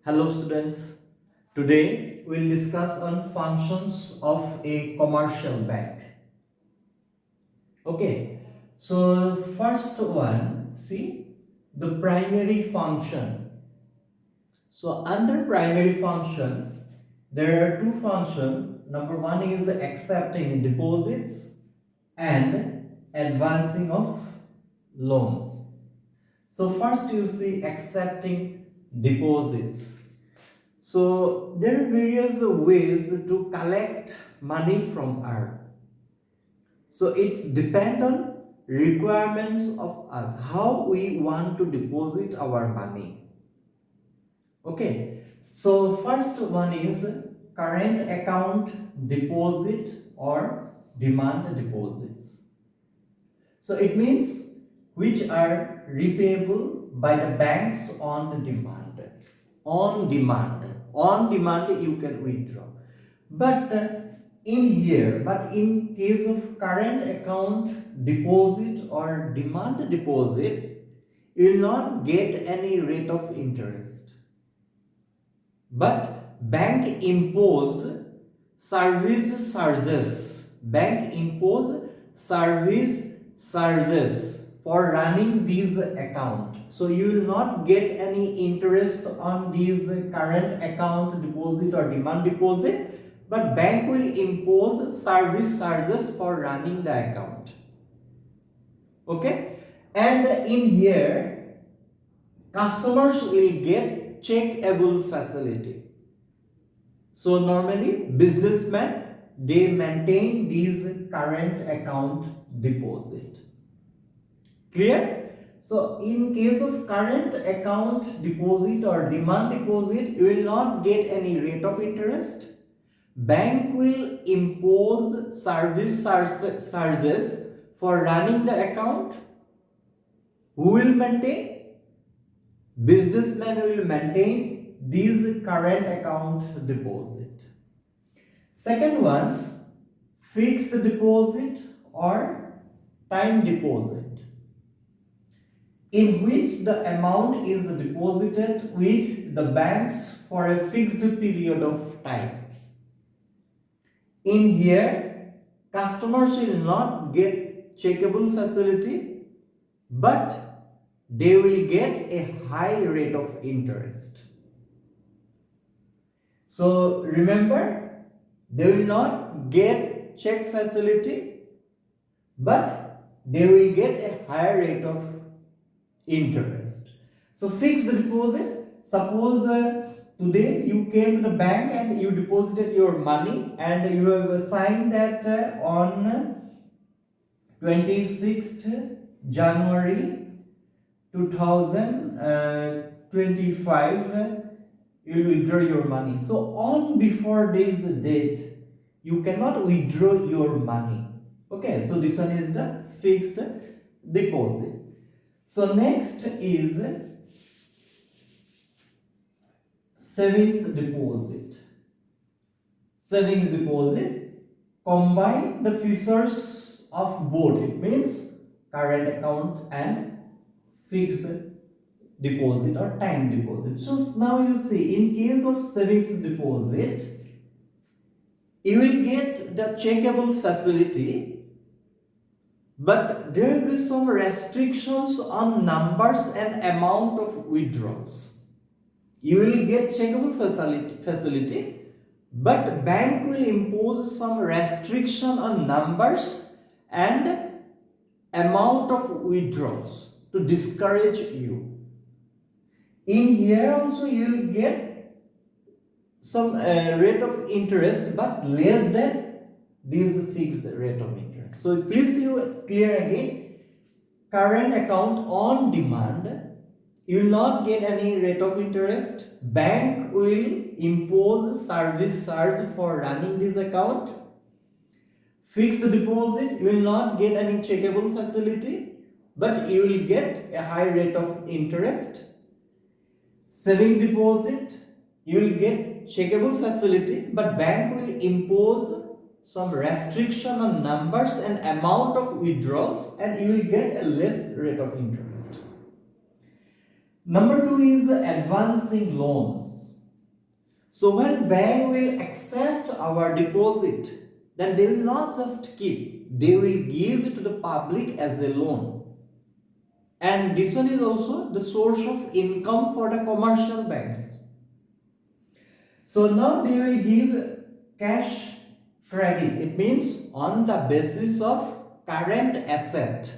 Hello students. Today we'll discuss on functions of a commercial bank. Okay. So first one, see the primary function. So under primary function, there are two functions. Number one is accepting deposits and advancing of loans. So first you see accepting deposits. So there are various ways to collect money from her. So it's depend on requirements of us, how we want to deposit our money. Okay. So first one is current account deposit or demand deposits. So it means which are repayable by the banks on the demand. On demand you can withdraw. But in case of current account deposit or demand deposits, you will not get any rate of interest. But bank impose service charges. Bank impose service charges for running these account. So you will not get any interest on these current account deposit or demand deposit, but bank will impose service charges for running the account. Okay, and in here customers will get checkable facility. So normally businessmen, they maintain these current account deposit. Clear? So in case of current account deposit or demand deposit, you will not get any rate of interest. Bank will impose service charges for running the account. Who will maintain? Businessmen will maintain these current account deposit. Second one, fixed deposit or time deposit, in which the amount is deposited with the banks for a fixed period of time. In here, customers will not get checkable facility, but they will get a high rate of interest. So remember, they will not get check facility, but they will get a higher rate of interest. So fixed deposit, suppose today you came to the bank and you deposited your money and you have signed that on 26th January 2025 you will withdraw your money. So on before this date you cannot withdraw your money. Okay, so this one is the fixed deposit. So next is savings deposit. Savings deposit combine the features of both. It means current account and fixed deposit or time deposit. So now you see, in case of savings deposit, you will get the checkable facility, but there will be some restrictions on numbers and amount of withdrawals. You will get checkable facility, but bank will impose some restriction on numbers and amount of withdrawals to discourage you. In here also you will get some rate of interest, but less than this fixed rate of interest. So please you clear again, current account on demand, you will not get any rate of interest. Bank will impose service charge for running this account. Fixed deposit, you will not get any checkable facility, but you will get a high rate of interest. Saving deposit, you will get checkable facility, but bank will impose some restriction on numbers and amount of withdrawals, and you will get a less rate of interest. Number two is advancing loans. So when bank will accept our deposit, then they will not just keep, they will give it to the public as a loan. And this one is also the source of income for the commercial banks. So now they will give cash credit. It means on the basis of current asset.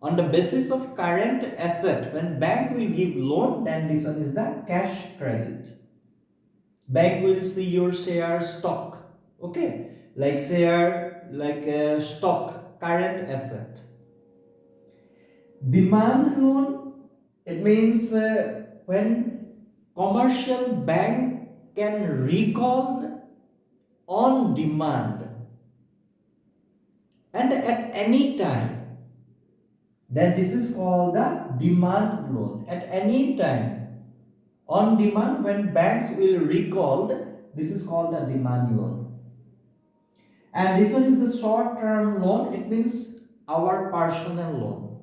On the basis of current asset, when bank will give loan, then this one is the cash credit. Bank will see your share stock, okay, like share, like stock, current asset. Demand loan, it means when commercial bank can recall on demand and at any time, then this is called the demand loan. At any time, on demand, when banks will recall, this is called the demand loan. And this one is the short term loan. It means our personal loan.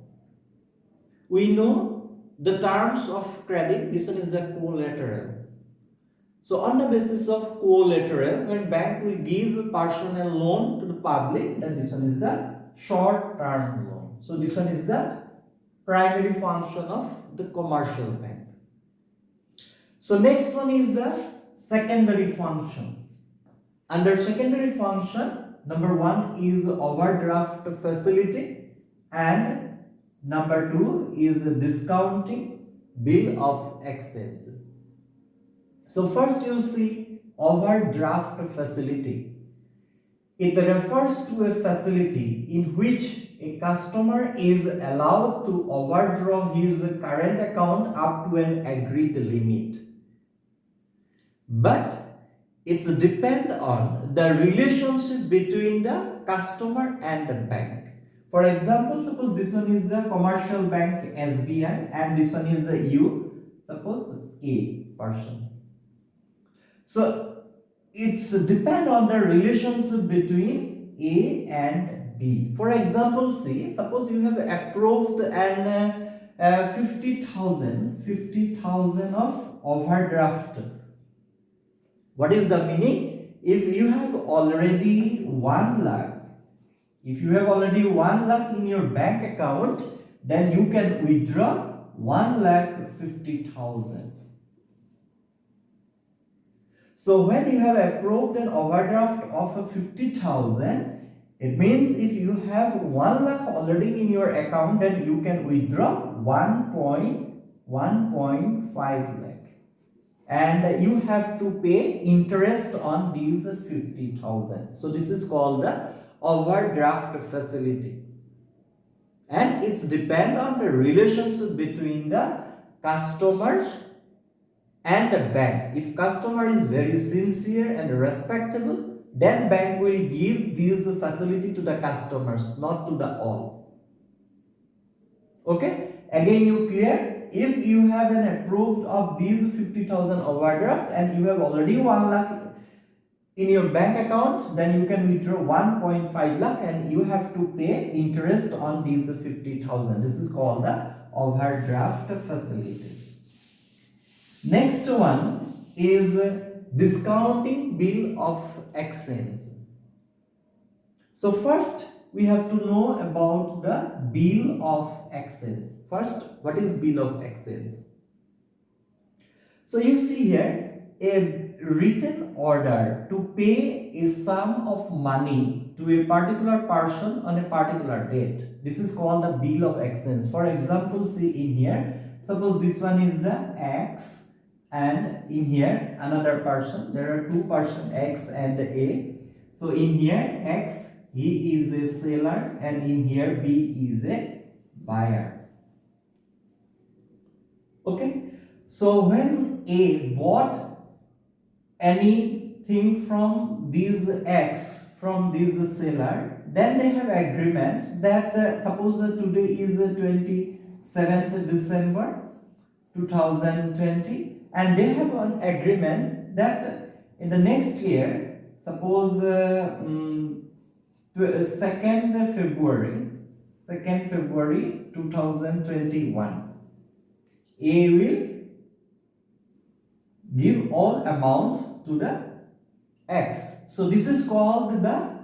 We know the terms of credit. This one is the collateral. So on the basis of collateral, when bank will give a personal loan to the public, then this one is the short term loan. So this one is the primary function of the commercial bank. So next one is the secondary function. Under secondary function, number one is overdraft facility and number two is discounting bill of exchange. So first you see overdraft facility. It refers to a facility in which a customer is allowed to overdraw his current account up to an agreed limit. But it's depend on the relationship between the customer and the bank. For example, suppose this one is the commercial bank SBI and this one is you, suppose A person. So it's depend on the relationship between A and B. For example, see, suppose you have approved an 50,000 of overdraft. What is the meaning? If you have already 1 lakh, if you have already 1 lakh in your bank account, then you can withdraw 1,50,000. So when you have approved an overdraft of 50,000, it means if you have 1 lakh already in your account, then you can withdraw 1.5 lakh. And you have to pay interest on these 50,000. So this is called the overdraft facility. And it's depend on the relationship between the customers and the bank. If customer is very sincere and respectable, then bank will give this facility to the customers, not to the all. Okay, again you clear? If you have an approved of these 50,000 overdraft and you have already 1 lakh in your bank account, then you can withdraw 1.5 lakh and you have to pay interest on these 50,000. This is called the overdraft facility. Next one is discounting bill of exchange. So first we have to know about the bill of exchange. First, what is bill of exchange? So you see here a written order to pay a sum of money to a particular person on a particular date. This is called the bill of exchange. For example, see in here, suppose this one is the X and in here another person. There are two persons, X and A. So in here X, he is a seller and in here B is a buyer. Okay, so when A bought anything from this X, from this seller, then they have agreement that suppose today is 27th December 2020 and they have an agreement that in the next year, suppose 2nd February 2021, A will give all amount to the X. So this is called the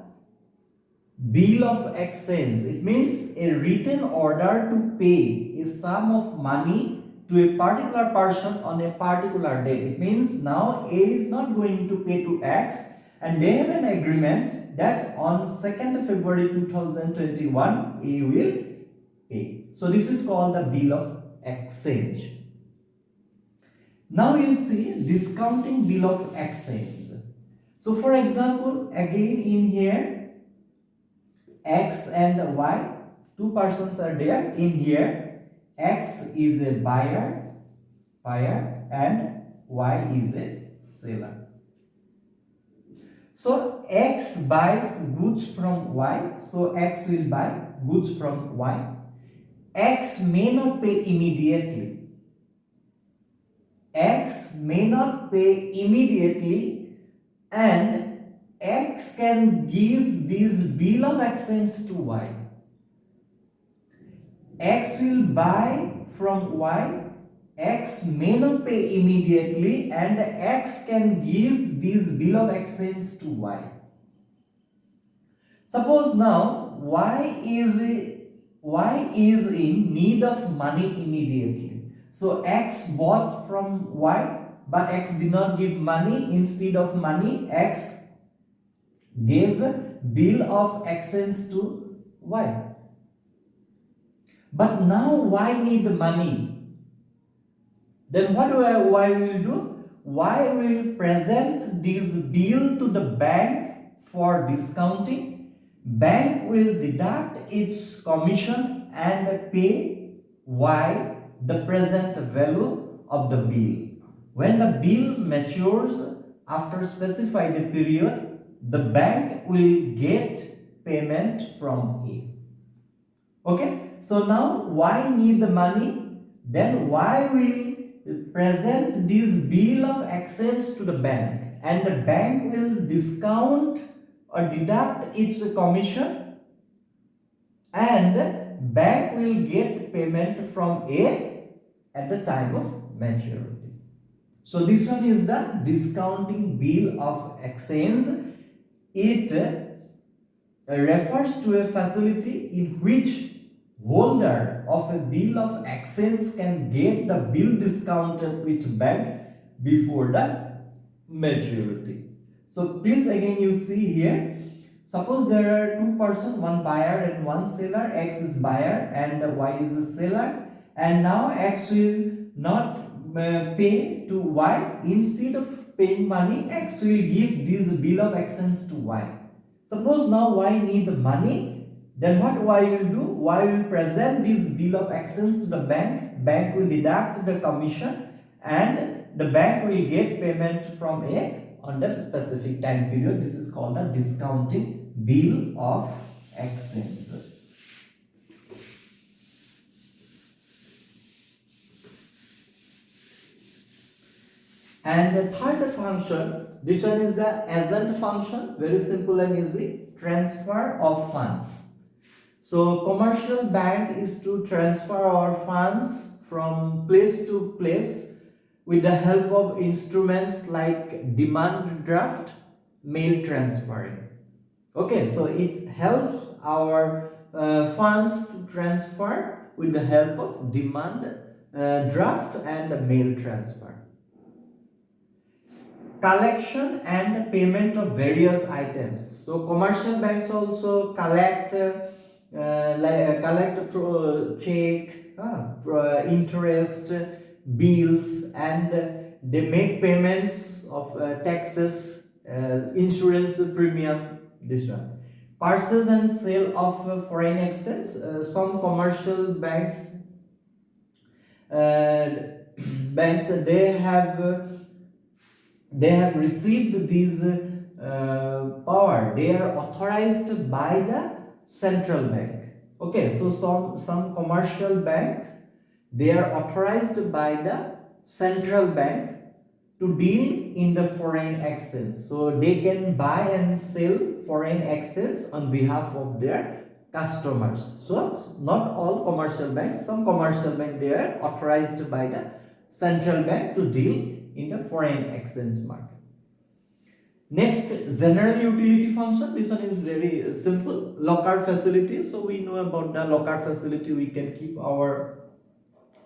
bill of exchange. It means a written order to pay a sum of money to a particular person on a particular date. It means now A is not going to pay to X, and they have an agreement that on 2nd February 2021 A will pay. So this is called the bill of exchange. Now you see discounting bill of exchange. So for example, again in here, X and Y, two persons are there. In here, X is a buyer, and Y is a seller. So X buys goods from Y, so X will buy goods from Y. X may not pay immediately. X may not pay immediately, and X can give this bill of exchange to Y. X will buy from Y. X may not pay immediately, and X can give this bill of exchange to Y. Suppose now Y is in need of money immediately. So X bought from Y, but X did not give money. Instead of money, X gave bill of exchange to Y. But now Y need money. Then what Y will do? Y will present this bill to the bank for discounting. Bank will deduct its commission and pay Y the present value of the bill. When the bill matures after specified period, the bank will get payment from A. Okay, so now Y need the money, then Y will present this bill of exchange to the bank, and the bank will discount or deduct its commission, and bank will get payment from A at the time of maturity. So this one is the discounting bill of exchange. It refers to a facility in which holder of a bill of exchange can get the bill discounted with bank before the maturity. So please again you see here, suppose there are two persons, one buyer and one seller. X is buyer and Y is a seller, and now X will not pay to Y. Instead of paying money, X will give this bill of exchange to Y. Suppose now Y need money, then what Y will do? Y will present this bill of exchange to the bank. Bank will deduct the commission, and the bank will get payment from A on that specific time period. This is called a discounting bill of exchange. And the third function, this one is the Ascent function. Very simple and easy. Transfer of funds. So commercial bank is to transfer our funds from place to place with the help of instruments like demand draft, mail transferring. Okay, so it helps our funds to transfer with the help of demand draft and mail transfer. Collection and payment of various items. So commercial banks also collect check, interest, bills, and they make payments of taxes, insurance premium. This one. Purchase and sale of foreign exchange. Some commercial banks, they have received this power. They are authorized by the central bank. Okay, so some commercial banks, they are authorized by the central bank to deal in the foreign exchange. So they can buy and sell foreign exchange on behalf of their customers. So not all commercial banks, some commercial banks, they are authorized by the central bank to deal in the foreign exchange market. Next, general utility function. This one is very simple. Locker facility. So we know about the locker facility. We can keep our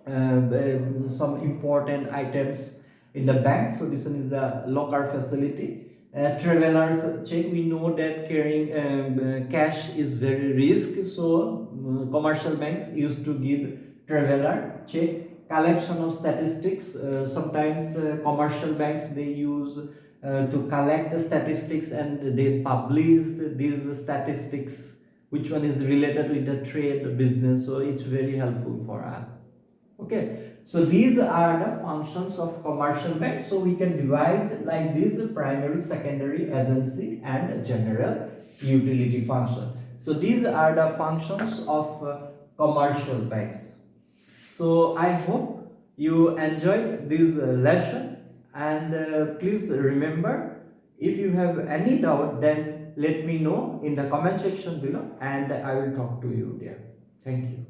some important items in the bank. So this one is the locker facility. Travelers check. We know that carrying cash is very risky. So commercial banks used to give traveler check. Collection of statistics. Sometimes commercial banks they use to collect the statistics and they publish these statistics, which one is related with the trade business. So it's very helpful for us. Okay, so these are the functions of commercial bank. So we can divide like this: primary, secondary, agency, and general utility function. So these are the functions of commercial banks. So I hope you enjoyed this lesson, and please remember, if you have any doubt, then let me know in the comment section below and I will talk to you there. Thank you.